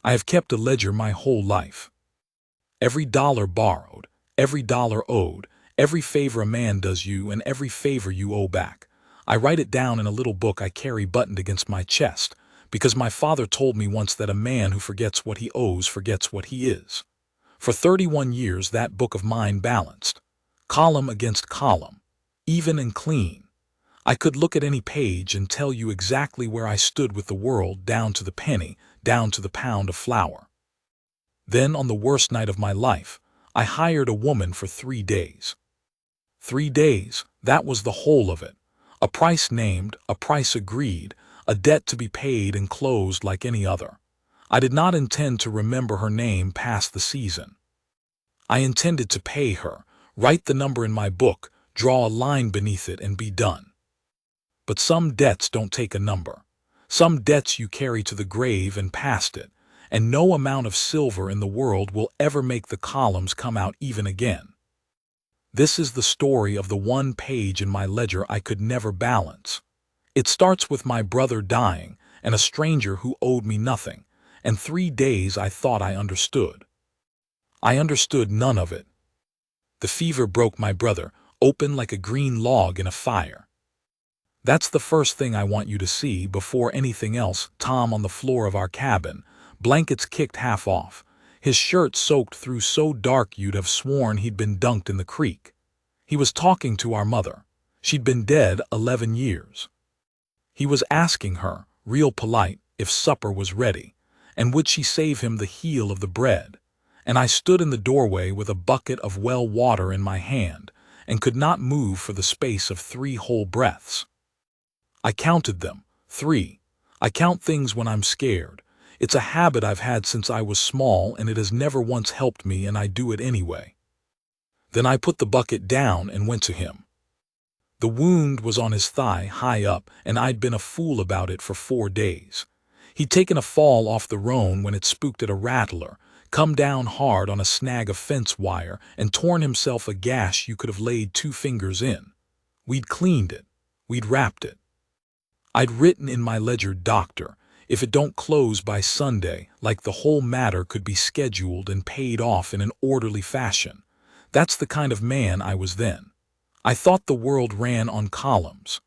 I have kept a ledger my whole life. Every dollar borrowed, every dollar owed, every favor a man does you and every favor you owe back. I write it down in a little book I carry buttoned against my chest, because my father told me once that a man who forgets what he owes forgets what he is. For 31 years that book of mine balanced, column against column, even and clean. I could look at any page and tell you exactly where I stood with the world, down to the penny, down to the pound of flour. Then, on the worst night of my life, I hired a woman for 3 days. 3 days, that was the whole of it. A price named, a price agreed, a debt to be paid and closed like any other. I did not intend to remember her name past the season. I intended to pay her, write the number in my book, draw a line beneath it, and be done. But some debts don't take a number. Some debts you carry to the grave and past it, and no amount of silver in the world will ever make the columns come out even again. This is the story of the one page in my ledger I could never balance. It starts with my brother dying and a stranger who owed me nothing, and 3 days I thought I understood. I understood none of it. The fever broke my brother, open like a green log in a fire. That's the first thing I want you to see before anything else. Tom on the floor of our cabin, blankets kicked half off, his shirt soaked through so dark you'd have sworn he'd been dunked in the creek. He was talking to our mother. She'd been dead 11 years. He was asking her, real polite, if supper was ready, and would she save him the heel of the bread. And I stood in the doorway with a bucket of well water in my hand, and could not move for the space of 3 whole breaths. I counted them, 3. I count things when I'm scared. It's a habit I've had since I was small, and it has never once helped me, and I do it anyway. Then I put the bucket down and went to him. The wound was on his thigh high up, and I'd been a fool about it for 4 days. He'd taken a fall off the roan when it spooked at a rattler, come down hard on a snag of fence wire, and torn himself a gash you could have laid 2 fingers in. We'd cleaned it. We'd wrapped it. I'd written in my ledger, "Doctor, if it don't close by Sunday," like the whole matter could be scheduled and paid off in an orderly fashion. That's the kind of man I was then. I thought the world ran on columns.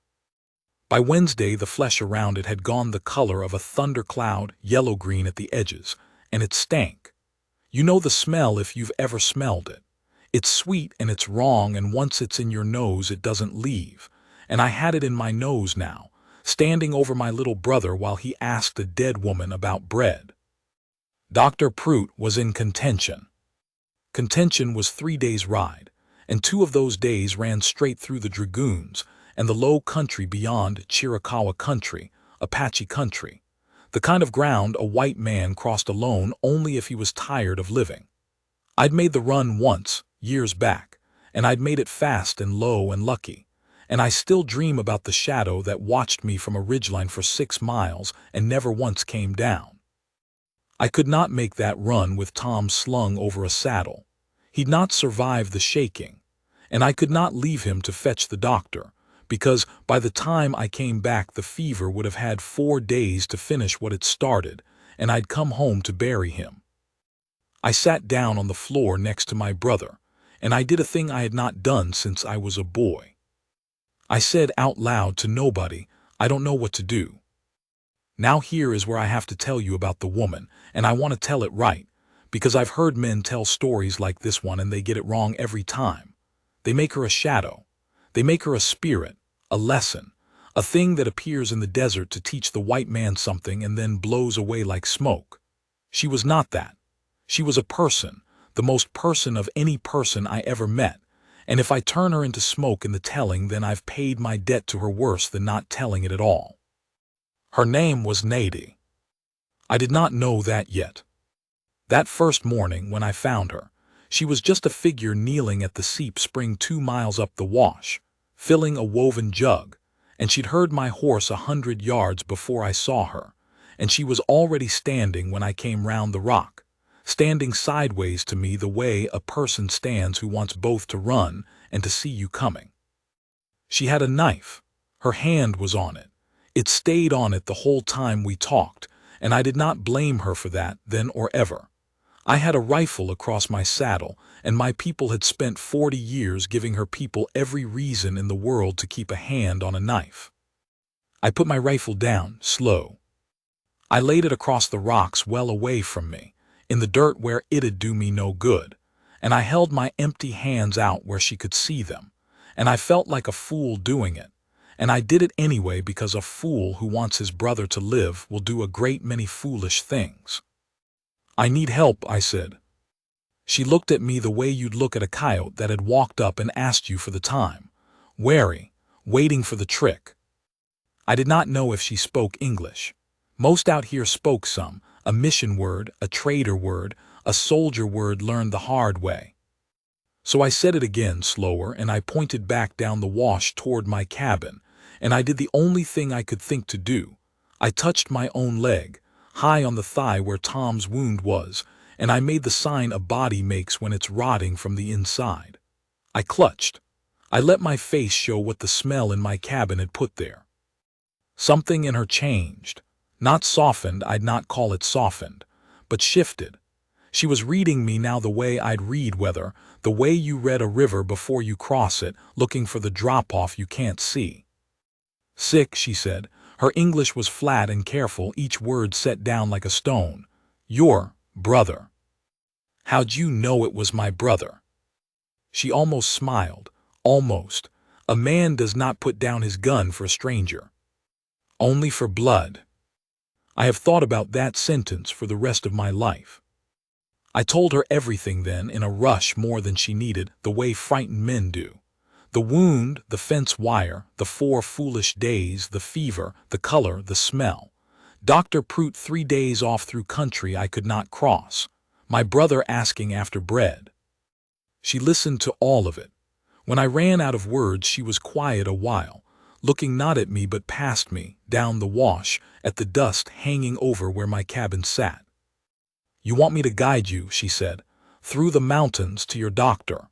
By Wednesday the flesh around it had gone the color of a thundercloud, yellow-green at the edges, and it stank. You know the smell if you've ever smelled it. It's sweet and it's wrong, and once it's in your nose it doesn't leave. And I had it in my nose now, standing over my little brother while he asked a dead woman about bread. Dr. Prout was in contention. Contention was 3 days' ride, and 2 of those days ran straight through the Dragoons and the low country beyond, Chiricahua country, Apache country, the kind of ground a white man crossed alone only if he was tired of living. I'd made the run once, years back, and I'd made it fast and low and lucky, and I still dream about the shadow that watched me from a ridgeline for 6 miles and never once came down. I could not make that run with Tom slung over a saddle. He'd not survive the shaking, and I could not leave him to fetch the doctor, because by the time I came back the fever would have had 4 days to finish what it started, and I'd come home to bury him. I sat down on the floor next to my brother, and I did a thing I had not done since I was a boy. I said out loud to nobody, "I don't know what to do." Now here is where I have to tell you about the woman, and I want to tell it right, because I've heard men tell stories like this one and they get it wrong every time. They make her a shadow. They make her a spirit, a lesson, a thing that appears in the desert to teach the white man something and then blows away like smoke. She was not that. She was a person, the most person of any person I ever met, and if I turn her into smoke in the telling, then I've paid my debt to her worse than not telling it at all. Her name was Nadie. I did not know that yet. That first morning when I found her, she was just a figure kneeling at the seep spring 2 miles up the wash, filling a woven jug, and she'd heard my horse 100 yards before I saw her, and she was already standing when I came round the rock, standing sideways to me the way a person stands who wants both to run and to see you coming. She had a knife. Her hand was on it. It stayed on it the whole time we talked, and I did not blame her for that then or ever. I had a rifle across my saddle, and my people had spent 40 years giving her people every reason in the world to keep a hand on a knife. I put my rifle down, slow. I laid it across the rocks well away from me, in the dirt where it'd do me no good, and I held my empty hands out where she could see them, and I felt like a fool doing it, and I did it anyway because a fool who wants his brother to live will do a great many foolish things. I need help, I said. She looked at me the way you'd look at a coyote that had walked up and asked you for the time, wary, waiting for the trick. I did not know if she spoke English. Most out here spoke some, a mission word, a trader word, a soldier word learned the hard way. So I said it again, slower, and I pointed back down the wash toward my cabin, and I did the only thing I could think to do. I touched my own leg, high on the thigh where Tom's wound was, and I made the sign a body makes when it's rotting from the inside. I clutched. I let my face show what the smell in my cabin had put there. Something in her changed. Not softened, I'd not call it softened, but shifted. She was reading me now the way I'd read weather, the way you read a river before you cross it, looking for the drop-off you can't see. Sick, she said. Her English was flat and careful, each word set down like a stone. Your brother. How'd you know it was my brother? She almost smiled. Almost. A man does not put down his gun for a stranger. Only for blood. I have thought about that sentence for the rest of my life. I told her everything then in a rush, more than she needed, the way frightened men do. The wound, the fence wire, the 4 foolish days, the fever, the color, the smell. Dr. Prout 3 days off through country I could not cross. My brother asking after bread. She listened to all of it. When I ran out of words she was quiet a while, looking not at me but past me, down the wash, at the dust hanging over where my cabin sat. You want me to guide you, she said, through the mountains to your doctor.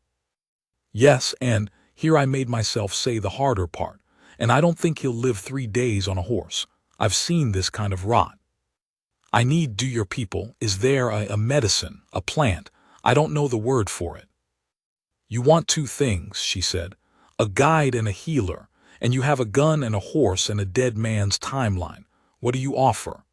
Yes, and here I made myself say the harder part, and I don't think he'll live 3 days on a horse. I've seen this kind of rot. I need do your people, is there a medicine, a plant, I don't know the word for it. You want 2 things, she said, a guide and a healer, and you have a gun and a horse and a dead man's timeline. What do you offer?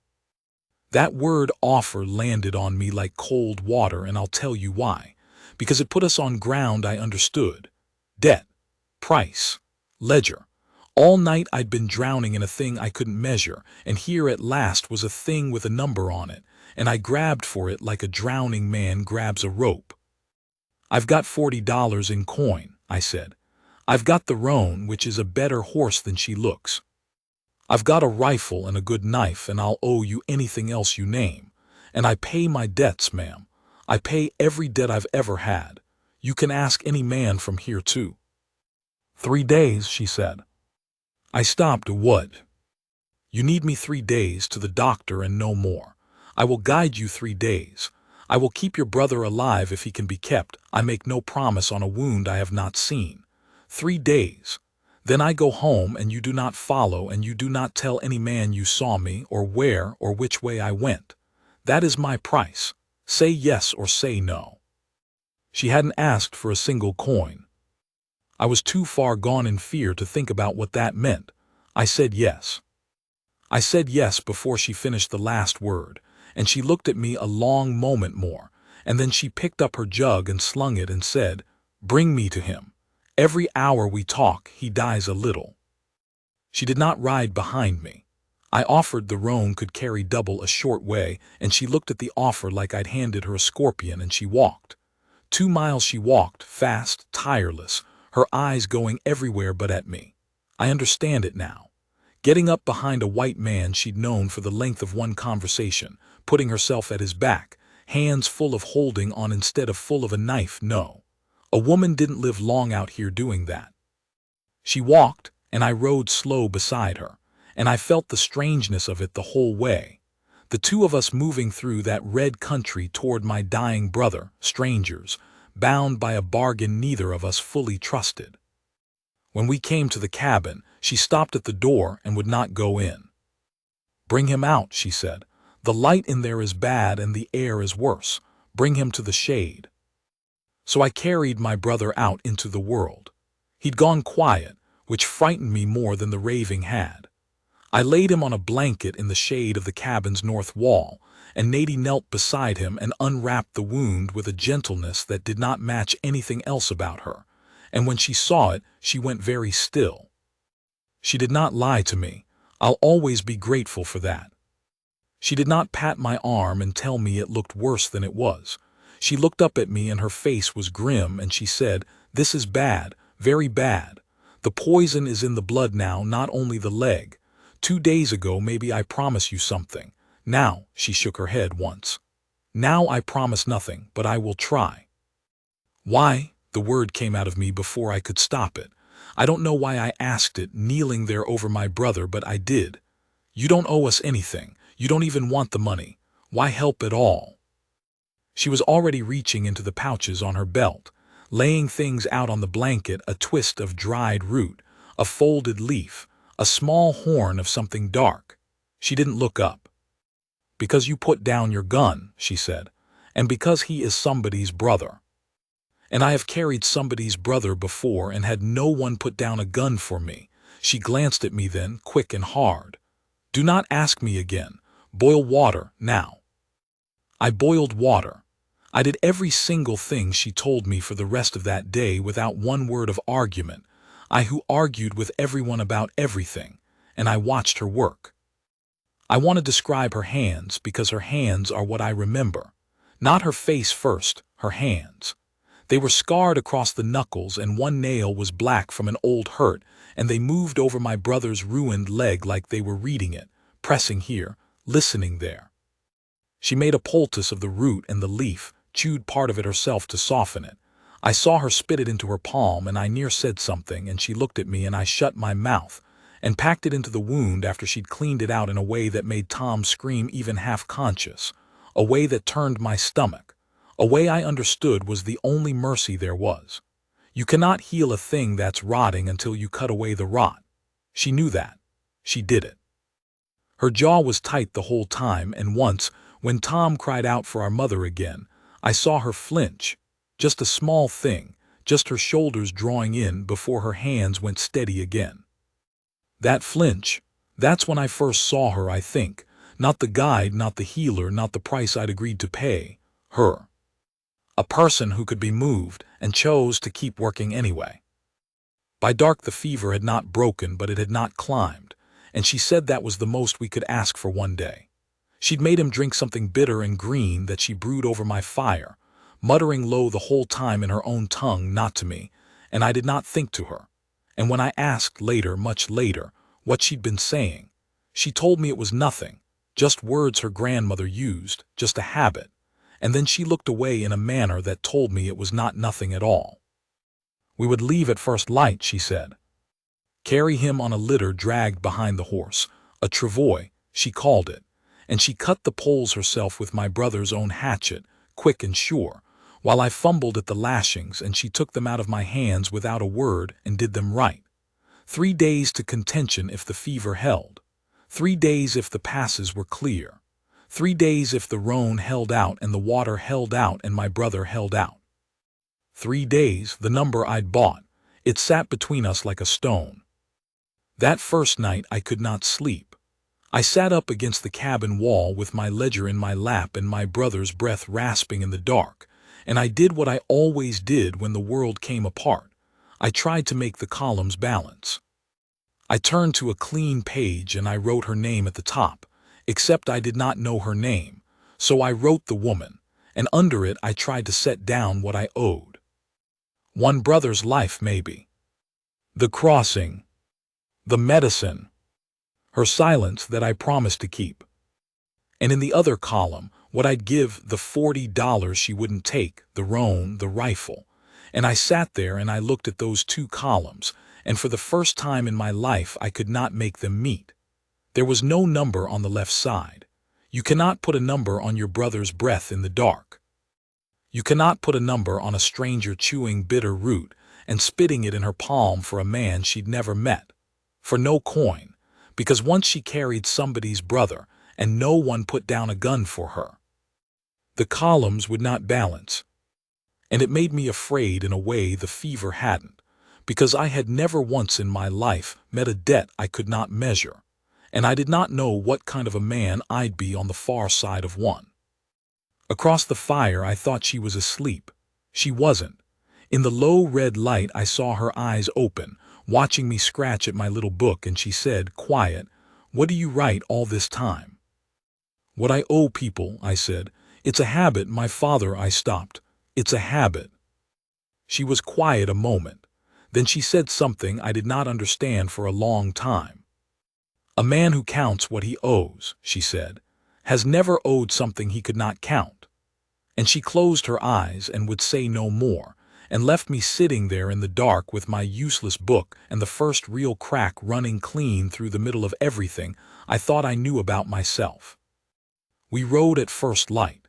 That word offer landed on me like cold water, and I'll tell you why. Because it put us on ground I understood. Debt, price, ledger. All night I'd been drowning in a thing I couldn't measure, and here at last was a thing with a number on it, and I grabbed for it like a drowning man grabs a rope. I've got $40 in coin, I said. I've got the roan, which is a better horse than she looks. I've got a rifle and a good knife, and I'll owe you anything else you name. And I pay my debts, ma'am. I pay every debt I've ever had. You can ask any man from here too. 3 days, she said. I stopped. What? You need me 3 days to the doctor and no more. I will guide you 3 days. I will keep your brother alive if he can be kept. I make no promise on a wound I have not seen. 3 days. Then I go home, and you do not follow, and you do not tell any man you saw me, or where, or which way I went. That is my price. Say yes or say no. She hadn't asked for a single coin. I was too far gone in fear to think about what that meant. I said yes. I said yes before she finished the last word, and she looked at me a long moment more, and then she picked up her jug and slung it and said, "Bring me to him. Every hour we talk, he dies a little." She did not ride behind me. I offered the roan could carry double a short way, and she looked at the offer like I'd handed her a scorpion, and she walked. 2 miles she walked, fast, tireless, her eyes going everywhere but at me. I understand it now. Getting up behind a white man she'd known for the length of one conversation, putting herself at his back, hands full of holding on instead of full of a knife, no. A woman didn't live long out here doing that. She walked, and I rode slow beside her, and I felt the strangeness of it the whole way. The 2 of us moving through that red country toward my dying brother, strangers, bound by a bargain neither of us fully trusted. When we came to the cabin, she stopped at the door and would not go in. "Bring him out," she said. The light in there is bad and the air is worse. Bring him to the shade. So I carried my brother out into the world. He'd gone quiet, which frightened me more than the raving had. I laid him on a blanket in the shade of the cabin's north wall, and Nadie knelt beside him and unwrapped the wound with a gentleness that did not match anything else about her, and when she saw it, she went very still. She did not lie to me. I'll always be grateful for that. She did not pat my arm and tell me it looked worse than it was. She looked up at me and her face was grim, and she said, "This is bad, very bad. The poison is in the blood now, not only the leg. 2 days ago maybe I promise you something. Now," she shook her head once. "Now I promise nothing, but I will try." "Why?" The word came out of me before I could stop it. I don't know why I asked it, kneeling there over my brother, but I did. "You don't owe us anything. You don't even want the money. Why help at all?" She was already reaching into the pouches on her belt, laying things out on the blanket, a twist of dried root, a folded leaf, a small horn of something dark. She didn't look up. "Because you put down your gun," she said, "and because he is somebody's brother. And I have carried somebody's brother before and had no one put down a gun for me." She glanced at me then, quick and hard. "Do not ask me again. Boil water, now." I boiled water. I did every single thing she told me for the rest of that day without one word of argument, I who argued with everyone about everything, and I watched her work. I want to describe her hands because her hands are what I remember. Not her face first, her hands. They were scarred across the knuckles and one nail was black from an old hurt, and they moved over my brother's ruined leg like they were reading it, pressing here, listening there. She made a poultice of the root and the leaf, chewed part of it herself to soften it. I saw her spit it into her palm, and I near said something, and she looked at me, and I shut my mouth, and packed it into the wound after she'd cleaned it out in a way that made Tom scream even half-conscious, a way that turned my stomach, a way I understood was the only mercy there was. You cannot heal a thing that's rotting until you cut away the rot. She knew that. She did it. Her jaw was tight the whole time, and once, when Tom cried out for our mother again, I saw her flinch. Just a small thing, just her shoulders drawing in before her hands went steady again. That flinch, that's when I first saw her, I think. Not the guide, not the healer, not the price I'd agreed to pay. Her. A person who could be moved and chose to keep working anyway. By dark the fever had not broken, but it had not climbed, and she said that was the most we could ask for one day. She'd made him drink something bitter and green that she brewed over my fire, muttering low the whole time in her own tongue, not to me, and I did not think to her. And when I asked later, much later, what she'd been saying, she told me it was nothing, just words her grandmother used, just a habit, and then she looked away in a manner that told me it was not nothing at all. "We would leave at first light," she said. "Carry him on a litter dragged behind the horse, a travois, she called it, and she cut the poles herself with my brother's own hatchet, quick and sure, while I fumbled at the lashings, and she took them out of my hands without a word and did them right. 3 days to contention if the fever held. 3 days if the passes were clear. 3 days if the Rhone held out and the water held out and my brother held out. 3 days, the number I'd bought. It sat between us like a stone. That first night I could not sleep. I sat up against the cabin wall with my ledger in my lap and my brother's breath rasping in the dark, and I did what I always did when the world came apart. I tried to make the columns balance. I turned to a clean page and I wrote her name at the top, except I did not know her name, so I wrote the woman, and under it I tried to set down what I owed. One brother's life, maybe. The crossing. The medicine. Her silence that I promised to keep. And in the other column, what I'd give, the $40 she wouldn't take, the Rhone, the rifle. And I sat there and I looked at those 2 columns, and for the first time in my life I could not make them meet. There was no number on the left side. You cannot put a number on your brother's breath in the dark. You cannot put a number on a stranger chewing bitter root and spitting it in her palm for a man she'd never met. For no coin. Because once she carried somebody's brother, and no one put down a gun for her. The columns would not balance, and it made me afraid in a way the fever hadn't, because I had never once in my life met a debt I could not measure, and I did not know what kind of a man I'd be on the far side of one. Across the fire I thought she was asleep. She wasn't. In the low red light I saw her eyes open, watching me scratch at my little book, and she said, quiet, "What do you write all this time?" "What I owe people," I said. "It's a habit, my father." I stopped. "It's a habit." She was quiet a moment. Then she said something I did not understand for a long time. "A man who counts what he owes," she said, "has never owed something he could not count." And she closed her eyes and would say no more, and left me sitting there in the dark with my useless book and the first real crack running clean through the middle of everything I thought I knew about myself. We rode at first light,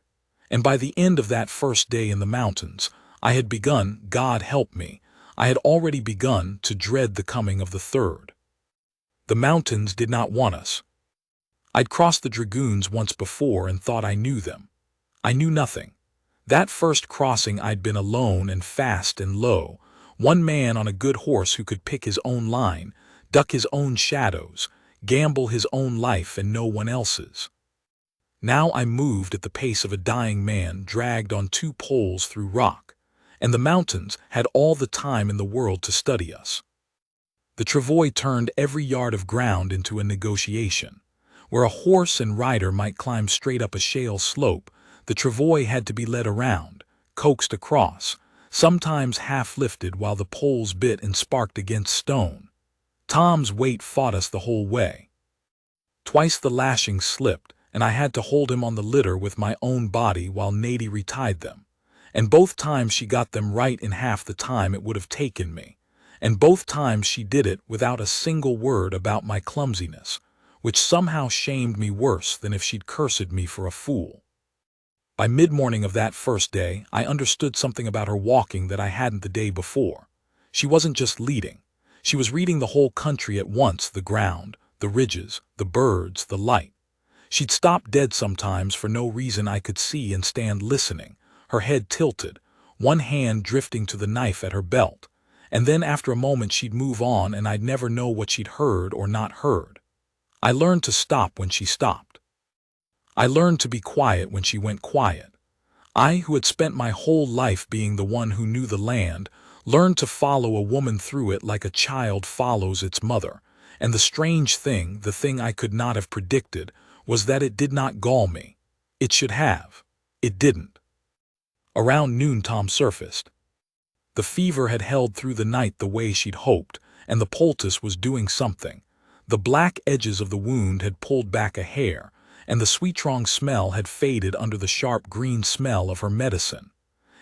and by the end of that first day in the mountains, I had begun, God help me, I had already begun to dread the coming of the third. The mountains did not want us. I'd crossed the dragoons once before and thought I knew them. I knew nothing. That first crossing I'd been alone and fast and low, one man on a good horse who could pick his own line, duck his own shadows, gamble his own life and no one else's. Now I moved at the pace of a dying man dragged on two poles through rock, and the mountains had all the time in the world to study us. The travois turned every yard of ground into a negotiation. Where a horse and rider might climb straight up a shale slope, the travois had to be led around, coaxed across, sometimes half-lifted while the poles bit and sparked against stone. Tom's weight fought us the whole way. Twice the lashings slipped, and I had to hold him on the litter with my own body while Nady retied them. And both times she got them right in half the time it would have taken me. And both times she did it without a single word about my clumsiness, which somehow shamed me worse than if she'd cursed me for a fool. By mid-morning of that first day, I understood something about her walking that I hadn't the day before. She wasn't just leading. She was reading the whole country at once, the ground, the ridges, the birds, the light. She'd stop dead sometimes for no reason I could see and stand listening, her head tilted, one hand drifting to the knife at her belt, and then after a moment she'd move on and I'd never know what she'd heard or not heard. I learned to stop when she stopped. I learned to be quiet when she went quiet. I, who had spent my whole life being the one who knew the land, learned to follow a woman through it like a child follows its mother, and the strange thing, the thing I could not have predicted, was that it did not gall me. It should have. It didn't. Around noon Tom surfaced. The fever had held through the night the way she'd hoped, and the poultice was doing something. The black edges of the wound had pulled back a hair, and the sweet strong smell had faded under the sharp green smell of her medicine.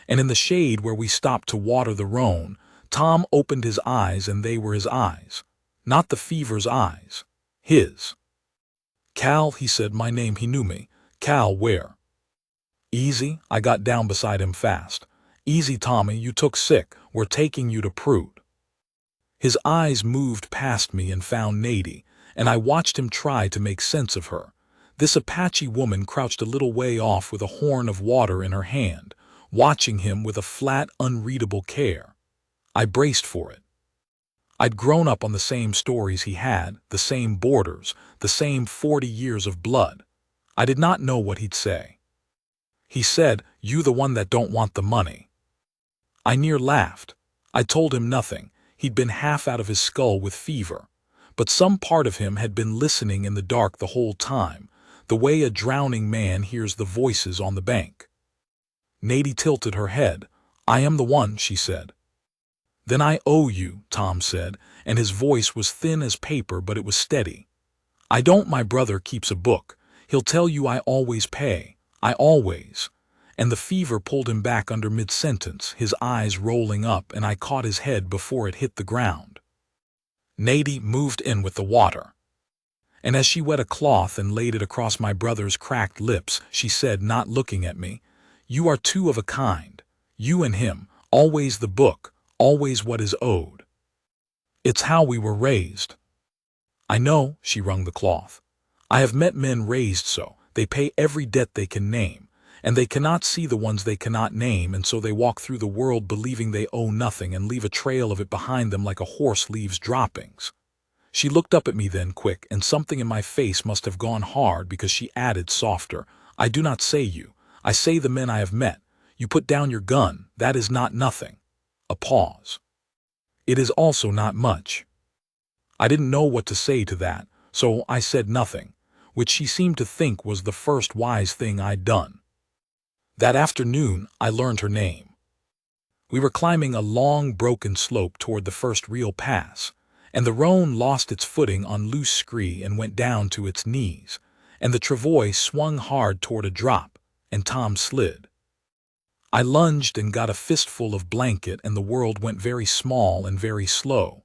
And in the shade where we stopped to water the roan, Tom opened his eyes, and they were his eyes. Not the fever's eyes. His. "Cal," he said my name, he knew me. "Cal, where?" "Easy," I got down beside him fast. "Easy, Tommy, you took sick. We're taking you to Prude." His eyes moved past me and found Nady, and I watched him try to make sense of her. This Apache woman crouched a little way off with a horn of water in her hand, watching him with a flat, unreadable care. I braced for it. I'd grown up on the same stories he had, the same borders, the same 40 years of blood. I did not know what he'd say. He said, "You the one that don't want the money." I near laughed. I told him nothing. He'd been half out of his skull with fever. But some part of him had been listening in the dark the whole time, the way a drowning man hears the voices on the bank. Nady tilted her head. "I am the one," she said. "Then I owe you," Tom said, and his voice was thin as paper, but it was steady. "I don't. My brother keeps a book. He'll tell you I always pay. I always." And the fever pulled him back under mid-sentence, his eyes rolling up, and I caught his head before it hit the ground. Nady moved in with the water. And as she wet a cloth and laid it across my brother's cracked lips, she said, not looking at me, "You are two of a kind. You and him, always the book, always what is owed. It's how we were raised." "I know," she wrung the cloth. I have met men raised so, they pay every debt they can name, and they cannot see the ones they cannot name, and so they walk through the world believing they owe nothing and leave a trail of it behind them like a horse leaves droppings. She looked up at me then quick, and something in my face must have gone hard because she added softer, I do not say you, I say the men I have met. You put down your gun, that is not nothing. A pause. It is also not much. I didn't know what to say to that, so I said nothing, which she seemed to think was the first wise thing I'd done. That afternoon, I learned her name. We were climbing a long, broken slope toward the first real pass, and the roan lost its footing on loose scree and went down to its knees, and the travois swung hard toward a drop, and Tom slid. I lunged and got a fistful of blanket, and the world went very small and very slow.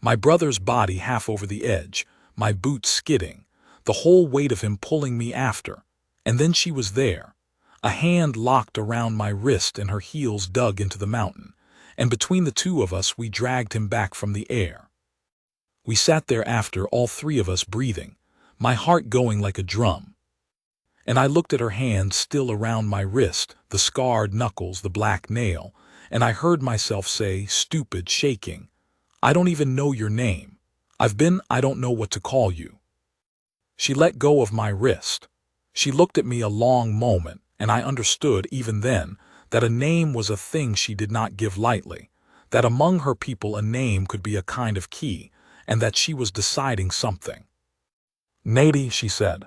My brother's body half over the edge, my boots skidding, the whole weight of him pulling me after, and then she was there. A hand locked around my wrist and her heels dug into the mountain, and between the two of us we dragged him back from the air. We sat there after, all three of us breathing, my heart going like a drum. And I looked at her hand still around my wrist, the scarred knuckles, the black nail, and I heard myself say, stupid, shaking, I don't even know your name. I don't know what to call you. She let go of my wrist. She looked at me a long moment, and I understood even then that a name was a thing she did not give lightly, that among her people a name could be a kind of key, and that she was deciding something. Nady, she said.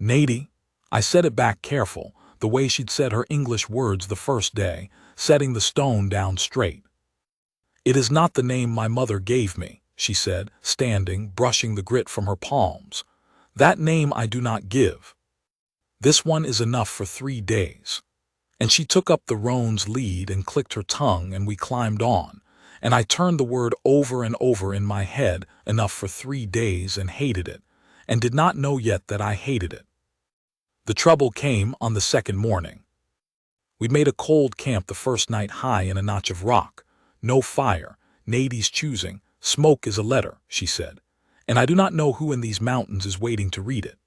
Nady. I said it back careful, the way she'd said her English words the first day, setting the stone down straight. It is not the name my mother gave me, she said, standing, brushing the grit from her palms. That name I do not give. This one is enough for 3 days. And she took up the roan's lead and clicked her tongue, and we climbed on, and I turned the word over and over in my head, enough for 3 days, and hated it, and did not know yet that I hated it. The trouble came on the second morning. We'd made a cold camp the first night high in a notch of rock. No fire, Nady's choosing. Smoke is a letter, she said, and I do not know who in these mountains is waiting to read it.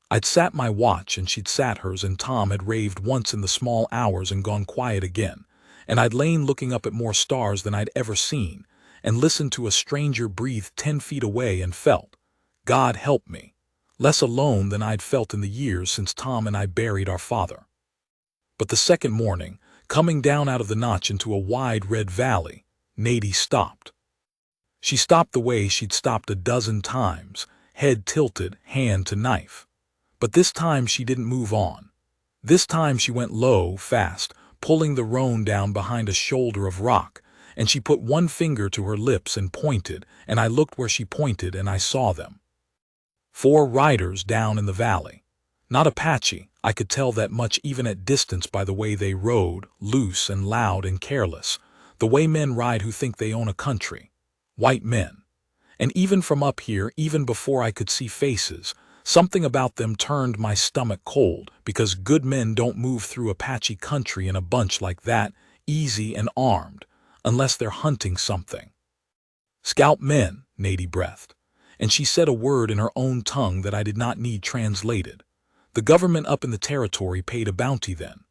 I'd sat my watch and she'd sat hers, and Tom had raved once in the small hours and gone quiet again, and I'd lain looking up at more stars than I'd ever seen, and listened to a stranger breathe 10 feet away and felt, God help me, less alone than I'd felt in the years since Tom and I buried our father. But the second morning, coming down out of the notch into a wide red valley, Nady stopped. She stopped the way she'd stopped a dozen times, head tilted, hand to knife. But this time she didn't move on. This time she went low, fast, pulling the roan down behind a shoulder of rock, and she put one finger to her lips and pointed, and I looked where she pointed, and I saw them. 4 riders down in the valley. Not Apache, I could tell that much even at distance by the way they rode, loose and loud and careless, the way men ride who think they own a country. White men. And even from up here, even before I could see faces, something about them turned my stomach cold, because good men don't move through Apache country in a bunch like that, easy and armed, unless they're hunting something. Scalp men, Nady breathed, and she said a word in her own tongue that I did not need translated. The government up in the territory paid a bounty then,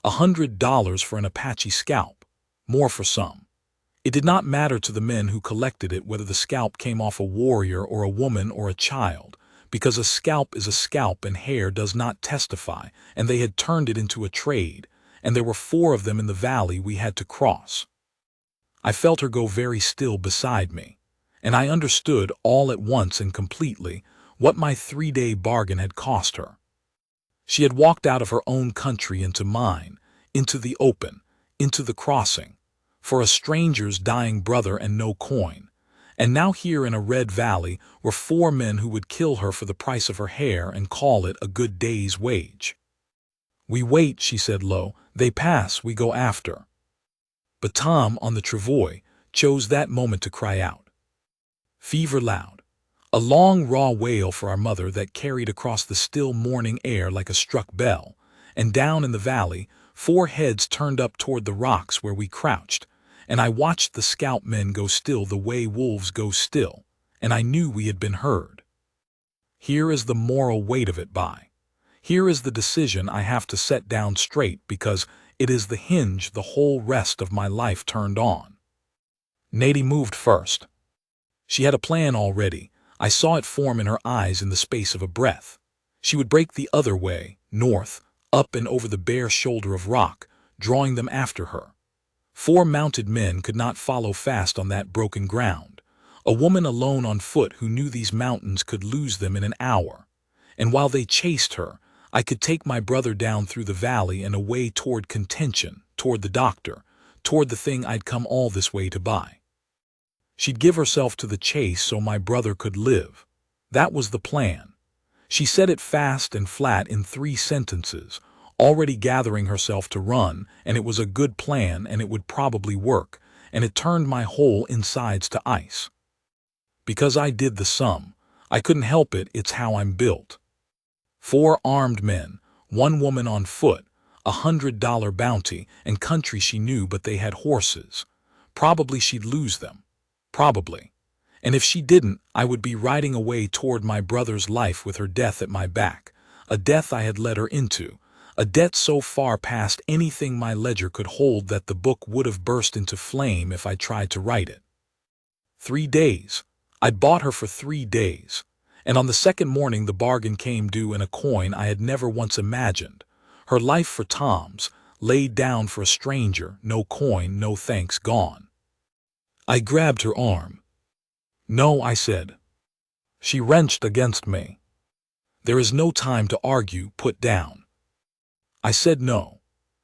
$100 for an Apache scalp, more for some. It did not matter to the men who collected it whether the scalp came off a warrior or a woman or a child, because a scalp is a scalp and hair does not testify, and they had turned it into a trade, and there were 4 of them in the valley we had to cross. I felt her go very still beside me, and I understood all at once and completely what my 3-day bargain had cost her. She had walked out of her own country into mine, into the open, into the crossing, for a stranger's dying brother and no coin, and now here in a red valley were 4 men who would kill her for the price of her hair and call it a good day's wage. We wait, she said low, they pass, we go after. But Tom on the travois chose that moment to cry out. Fever loud. A long raw wail for our mother that carried across the still morning air like a struck bell, and down in the valley 4 heads turned up toward the rocks where we crouched, and I watched the scalp men go still the way wolves go still, and I knew we had been heard. Here is the moral weight of it by. Here is the decision I have to set down straight because it is the hinge the whole rest of my life turned on. Nady moved first. She had a plan already. I saw it form in her eyes in the space of a breath. She would break the other way, north, up and over the bare shoulder of rock, drawing them after her. 4 mounted men could not follow fast on that broken ground. A woman alone on foot who knew these mountains could lose them in an hour. And while they chased her, I could take my brother down through the valley and away toward contention, toward the doctor, toward the thing I'd come all this way to buy. She'd give herself to the chase so my brother could live. That was the plan. She said it fast and flat in 3 sentences, already gathering herself to run, and it was a good plan and it would probably work, and it turned my whole insides to ice. Because I did the sum. I couldn't help it, it's how I'm built. 4 armed men, 1 woman on foot, $100 bounty, and country she knew but they had horses. Probably she'd lose them. Probably. And if she didn't, I would be riding away toward my brother's life with her death at my back, a death I had led her into, a debt so far past anything my ledger could hold that the book would have burst into flame if I tried to write it. 3 days. I'd bought her for 3 days. And on the second morning the bargain came due in a coin I had never once imagined. Her life for Tom's, laid down for a stranger, no coin, no thanks, gone. I grabbed her arm. No, I said. She wrenched against me. There is no time to argue, put down. I said no.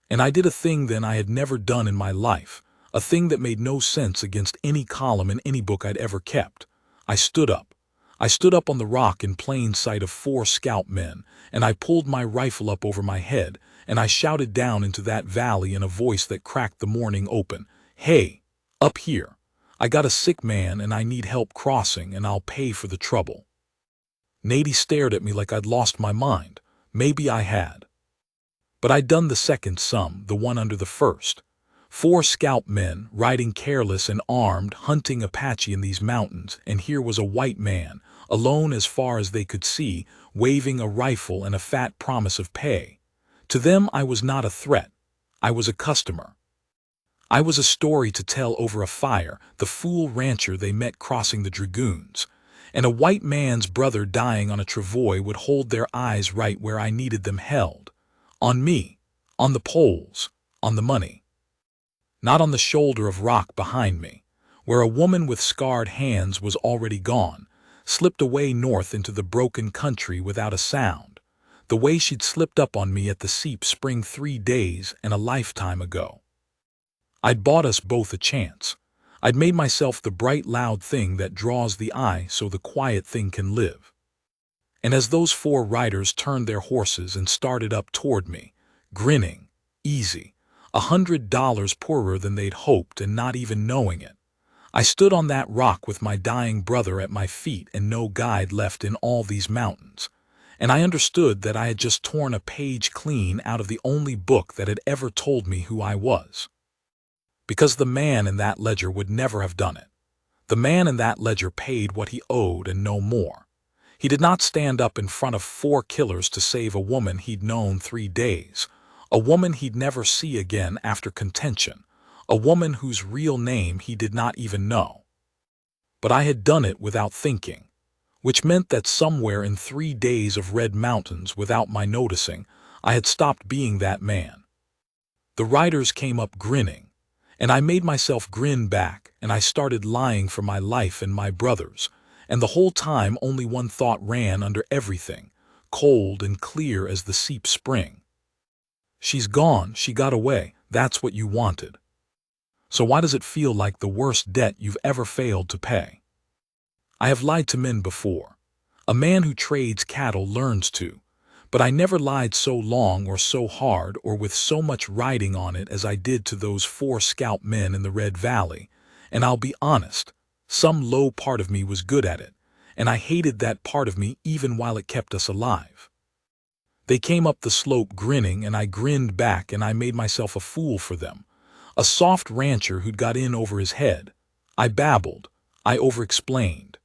And I did a thing then I had never done in my life, a thing that made no sense against any column in any book I'd ever kept. I stood up. I stood up on the rock in plain sight of 4 scalp men, and I pulled my rifle up over my head, and I shouted down into that valley in a voice that cracked the morning open, "Hey, up here. I got a sick man and I need help crossing, and I'll pay for the trouble." Nady stared at me like I'd lost my mind. Maybe I had. But I'd done the second sum, the one under the first. 4 scalp men, riding careless and armed, hunting Apache in these mountains, and here was a white man, alone as far as they could see, waving a rifle and a fat promise of pay. To them I was not a threat. I was a customer. I was a story to tell over a fire, the fool rancher they met crossing the dragoons. And a white man's brother dying on a travois would hold their eyes right where I needed them held. On me, on the poles, on the money. Not on the shoulder of rock behind me, where a woman with scarred hands was already gone, slipped away north into the broken country without a sound, the way she'd slipped up on me at the Seep Spring 3 days and a lifetime ago. I'd bought us both a chance. I'd made myself the bright loud thing that draws the eye so the quiet thing can live. And as those 4 riders turned their horses and started up toward me, grinning, easy, $100 poorer than they'd hoped and not even knowing it, I stood on that rock with my dying brother at my feet and no guide left in all these mountains, and I understood that I had just torn a page clean out of the only book that had ever told me who I was. Because the man in that ledger would never have done it. The man in that ledger paid what he owed and no more. He did not stand up in front of 4 killers to save a woman he'd known 3 days, a woman he'd never see again after contention, a woman whose real name he did not even know. But I had done it without thinking, which meant that somewhere in 3 days of red mountains without my noticing, I had stopped being that man. The riders came up grinning, and I made myself grin back, and I started lying for my life and my brother's, and the whole time only one thought ran under everything, cold and clear as the Seep Spring. She's gone, she got away, that's what you wanted. So why does it feel like the worst debt you've ever failed to pay? I have lied to men before. A man who trades cattle learns to. But I never lied so long or so hard or with so much riding on it as I did to those 4 scalp men in the Red Valley, and I'll be honest, some low part of me was good at it, and I hated that part of me even while it kept us alive. They came up the slope grinning and I grinned back and I made myself a fool for them, a soft rancher who'd got in over his head. I babbled, I over-explained.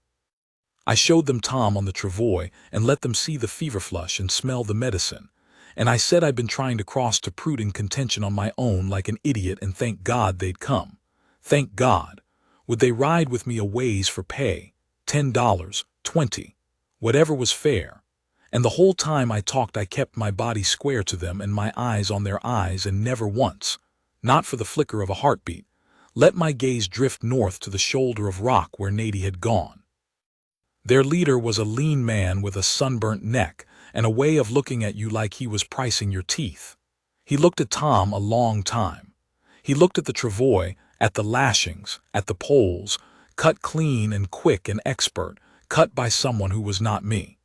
I showed them Tom on the travois and let them see the fever flush and smell the medicine. And I said I'd been trying to cross to prudent contention on my own like an idiot, and thank God they'd come. Thank God. Would they ride with me a ways for pay? $10, 20, whatever was fair. And the whole time I talked I kept my body square to them and my eyes on their eyes, and never once, not for the flicker of a heartbeat, let my gaze drift north to the shoulder of rock where Nady had gone. Their leader was a lean man with a sunburnt neck and a way of looking at you like he was pricing your teeth. He looked at Tom a long time. He looked at the travois, at the lashings, at the poles, cut clean and quick and expert, cut by someone who was not me.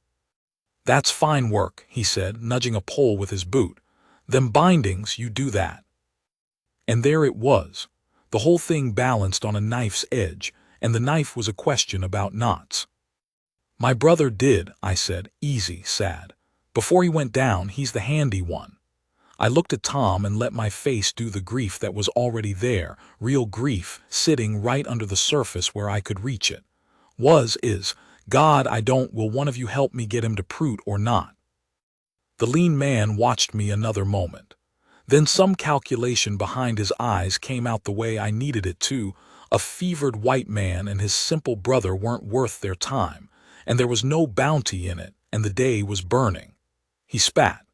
"That's fine work," he said, nudging a pole with his boot. "Them bindings, you do that." And there it was, the whole thing balanced on a knife's edge, and the knife was a question about knots. "My brother did," I said, easy, sad. "Before he went down, he's the handy one." I looked at Tom and let my face do the grief that was already there, real grief, sitting right under the surface where I could reach it. Is, "God, I don't, will one of you help me get him to prute or not?" The lean man watched me another moment. Then some calculation behind his eyes came out the way I needed it to. A fevered white man and his simple brother weren't worth their time, and there was no bounty in it, and the day was burning. He spat.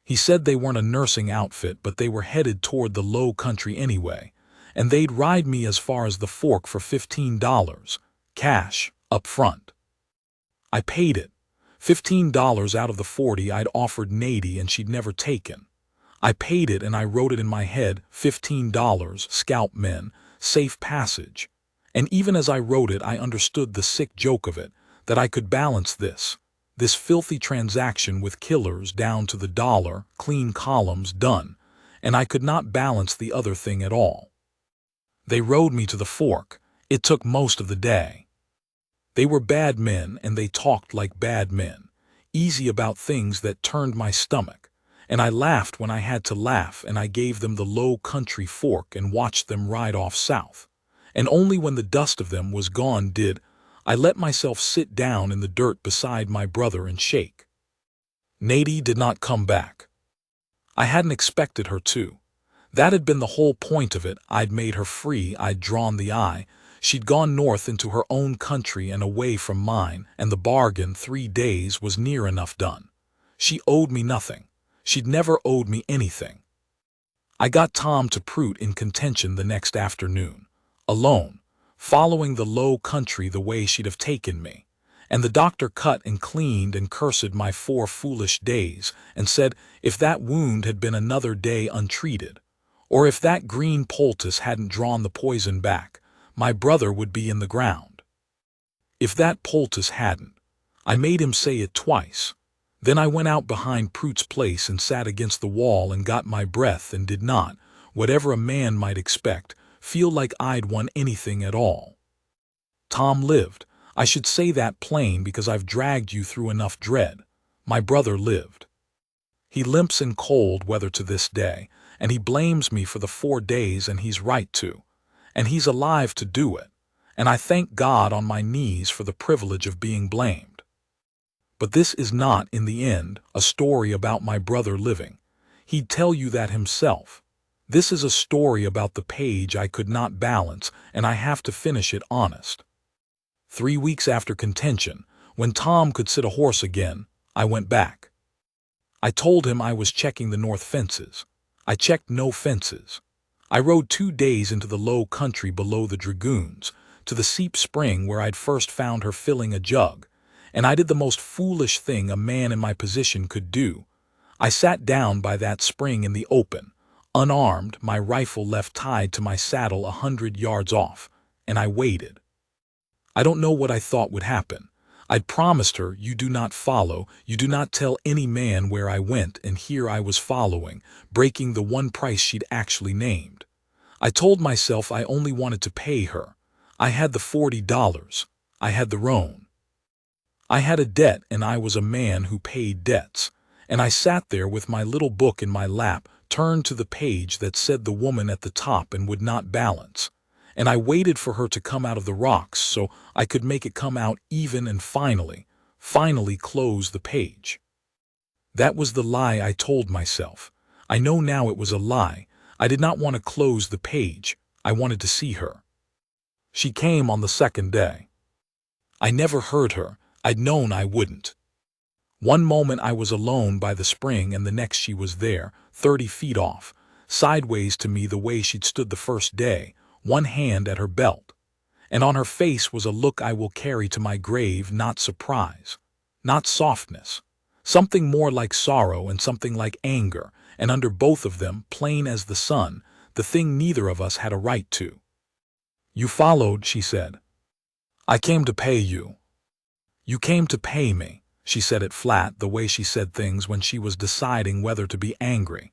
He said they weren't a nursing outfit, but they were headed toward the low country anyway, and they'd ride me as far as the Fork for $15, cash, up front. I paid it, $15 out of the 40 I'd offered Nady and she'd never taken. I paid it, and I wrote it in my head, $15, scalp men, safe passage. And even as I wrote it, I understood the sick joke of it, that I could balance this filthy transaction with killers down to the dollar, clean columns, done, and I could not balance the other thing at all. They rode me to the Fork. It took most of the day. They were bad men, and they talked like bad men, easy about things that turned my stomach, and I laughed when I had to laugh, and I gave them the low country Fork and watched them ride off south, and only when the dust of them was gone did I let myself sit down in the dirt beside my brother and shake. Nady did not come back. I hadn't expected her to. That had been the whole point of it. I'd made her free, I'd drawn the eye. She'd gone north into her own country and away from mine, and the bargain, 3 days, was near enough done. She owed me nothing. She'd never owed me anything. I got Tom to prute in contention the next afternoon, alone, following the low country the way she'd have taken me, and the doctor cut and cleaned and cursed my 4 foolish days and said if that wound had been another day untreated, or if that green poultice hadn't drawn the poison back, my brother would be in the ground. If that poultice hadn't, I made him say it twice. Then I went out behind Prute's place and sat against the wall and got my breath and did not, whatever a man might expect, feel like I'd won anything at all. Tom lived. I should say that plain because I've dragged you through enough dread. My brother lived. He limps in cold weather to this day, and he blames me for the 4 days, and he's right to. And he's alive to do it, and I thank God on my knees for the privilege of being blamed. But this is not, in the end, a story about my brother living. He'd tell you that himself. This is a story about the page I could not balance, and I have to finish it honest. 3 weeks after contention, when Tom could sit a horse again, I went back. I told him I was checking the north fences. I checked no fences. I rode 2 days into the low country below the dragoons, to the seep spring where I'd first found her filling a jug, and I did the most foolish thing a man in my position could do. I sat down by that spring in the open, unarmed, my rifle left tied to my saddle 100 yards off, and I waited. I don't know what I thought would happen. I'd promised her, you do not follow, you do not tell any man where I went, and here I was following, breaking the one price she'd actually named. I told myself I only wanted to pay her. I had the $40. I had the roan. I had a debt, and I was a man who paid debts. And I sat there with my little book in my lap, turned to the page that said the woman at the top and would not balance. and I waited for her to come out of the rocks so I could make it come out even and finally close the page. That was the lie I told myself. I know now it was a lie. I did not want to close the page. I wanted to see her. She came on the second day. I never heard her. I'd known I wouldn't. One moment I was alone by the spring, and the next she was there, 30 feet off, sideways to me the way she'd stood the first day, one hand at her belt. And on her face was a look I will carry to my grave, not surprise, not softness, something more like sorrow and something like anger, and under both of them, plain as the sun, the thing neither of us had a right to. "You followed," she said. "I came to pay you." "You came to pay me." She said it flat, the way she said things when she was deciding whether to be angry.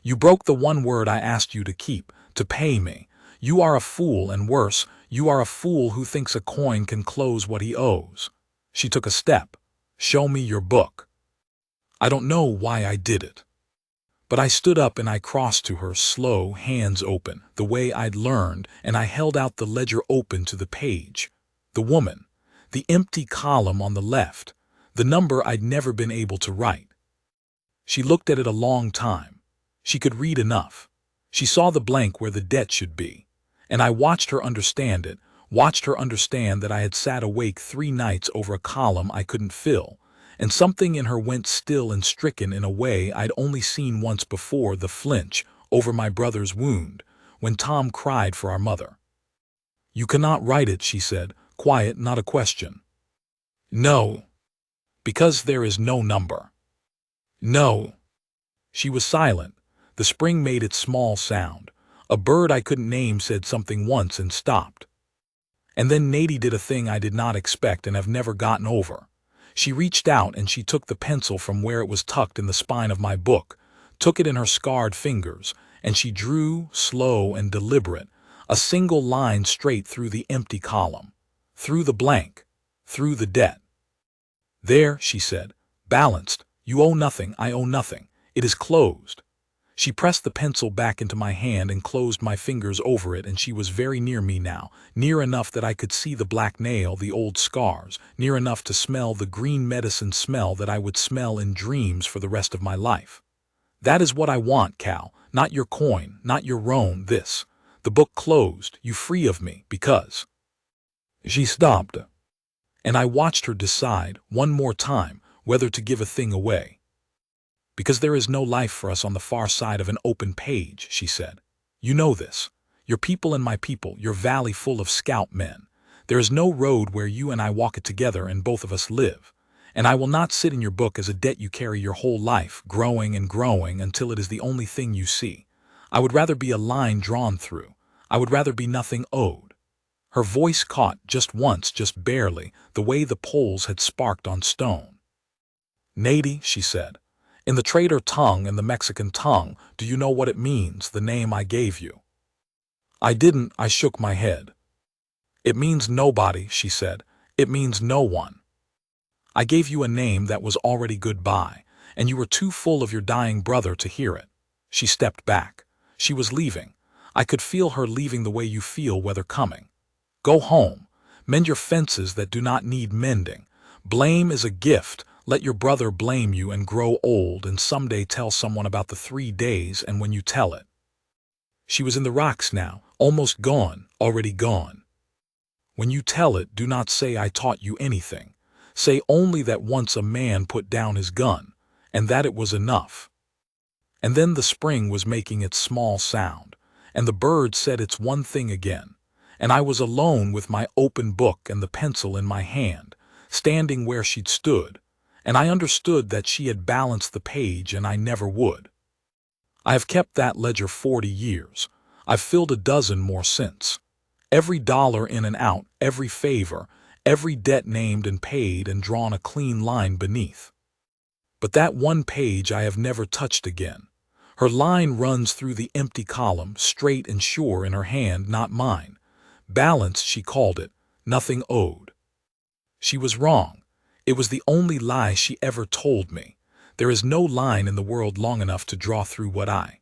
"You broke the one word I asked you to keep, to pay me. You are a fool, and worse, you are a fool who thinks a coin can close what he owes." She took a step. "Show me your book." I don't know why I did it. But I stood up and I crossed to her, slow, hands open, the way I'd learned, and I held out the ledger open to the page. The woman. The empty column on the left. The number I'd never been able to write. She looked at it a long time. She could read enough. She saw the blank where the debt should be. And I watched her understand it, watched her understand that I had sat awake 3 nights over a column I couldn't fill, and something in her went still and stricken in a way I'd only seen once before, the flinch over my brother's wound, when Tom cried for our mother. "You cannot write it," she said, quiet, not a question. "No. Because there is no number." "No." She was silent. The spring made its small sound. A bird I couldn't name said something once and stopped. And then Nadie did a thing I did not expect and have never gotten over. She reached out and she took the pencil from where it was tucked in the spine of my book, took it in her scarred fingers, and she drew, slow and deliberate, a single line straight through the empty column, through the blank, through the debt. "There," she said, "balanced. You owe nothing, I owe nothing. It is closed." She pressed the pencil back into my hand and closed my fingers over it, and she was very near me now, near enough that I could see the black nail, the old scars, near enough to smell the green medicine smell that I would smell in dreams for the rest of my life. "That is what I want, Cal, not your coin, not your roan, this. The book closed, you free of me, because—" She stopped. And I watched her decide, one more time, whether to give a thing away. "Because there is no life for us on the far side of an open page," she said. "You know this. Your people and my people, your valley full of scalp men. There is no road where you and I walk it together and both of us live. And I will not sit in your book as a debt you carry your whole life, growing and growing until it is the only thing you see. I would rather be a line drawn through. I would rather be nothing owed." Her voice caught just once, just barely, the way the poles had sparked on stone. "Nadie," she said, "in the trader tongue and the Mexican tongue, do you know what it means, the name I gave you?" I didn't. I shook my head. "It means nobody," she said. "It means no one. I gave you a name that was already goodbye, and you were too full of your dying brother to hear it." She stepped back. She was leaving. I could feel her leaving the way you feel weather coming. "Go home. Mend your fences that do not need mending. Blame is a gift. Let your brother blame you and grow old and someday tell someone about the 3 days, and when you tell it—" She was in the rocks now, almost gone, already gone. "When you tell it, do not say I taught you anything. Say only that once a man put down his gun, and that it was enough." And then the spring was making its small sound, and the bird said its one thing again, and I was alone with my open book and the pencil in my hand, standing where she'd stood, and I understood that she had balanced the page and I never would. I have kept that ledger 40 years. I've filled a dozen more since. Every dollar in and out, every favor, every debt named and paid and drawn a clean line beneath. But that one page I have never touched again. Her line runs through the empty column, straight and sure in her hand, not mine. Balanced, she called it, nothing owed. She was wrong. It was the only lie she ever told me. There is no line in the world long enough to draw through what I